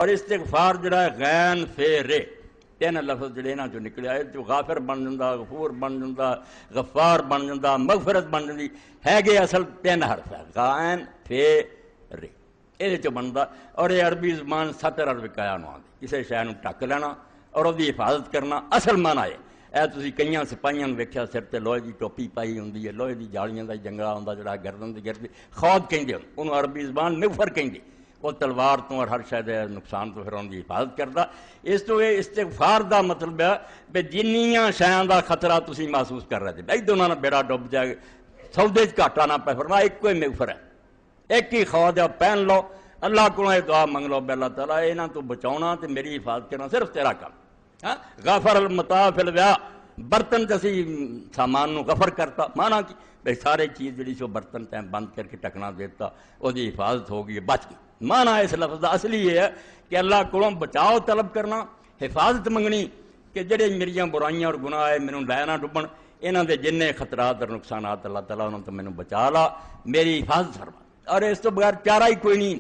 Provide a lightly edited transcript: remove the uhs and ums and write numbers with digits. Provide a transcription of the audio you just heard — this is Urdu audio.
اور استغفار جڑا ہے غین فے رے تین لفظ جڑے نا جو نکلیا ہے جو غافر بن جندا، غفور بن جندا، غفار بن جندا، مغفرت بن جندی ہے گے اصل تین حرف ہے غین فے رے یہ چ بنتا. اور یہ عربی زبان 7 عرب کایا نو آتی کسی شے نو ٹک لینا اور وہ حفاظت کرنا اصل مانا ہے. اے تسی کئیاں سپاہیاں ویکھیا سر تے لوہے دی ٹوپی پائی ہوندی ہے، لوہے دی جالیاں دا جنگلا ہوندا جڑا گردن تے گردی خود کہندے اونوں عربی زبان مغفر کہندے. وہ تلوار تو اور ہر شے دے نقصان تو پھر ان دی حفاظت کردا. اس تو یہ استغفار دا مطلب ہے کہ جنیاں شیاں دا خطرہ تسی محسوس کر رہے تھے بھائی دونوں نے بیڑا ڈب جائے سودے چ گھاٹا نہ پے فرمایا ایک کوئی مغفر ہے ایک ہی خود ہے پہن لو اللہ کو یہ دعا منگ لو بے اللہ تعالیٰ یہاں تو بچاؤنا تے میری حفاظت کرنا صرف تیرا کام. غافر المطاع فی الوعاء برتن تسی سامان نو غفر کرتا مانا کی بھائی سارے چیز جڑی سو برتن تے بند کر کے ٹکنا دیتا وہ دی حفاظت ہو گئی بچ گئی. مانا اس لفظ اصلی یہ ہے کہ اللہ کو بچاؤ طلب کرنا حفاظت منگنی کہ جڑے میریاں برائیاں اور گناہ ہے مینوں لے نہ ڈبن انہاں دے جننے خطرات اور نقصانات اللہ تعالیٰ انہوں تو مینوں بچا لا میری حفاظت فرما. اور اس تو بغیر چارہ ہی کوئی نہیں.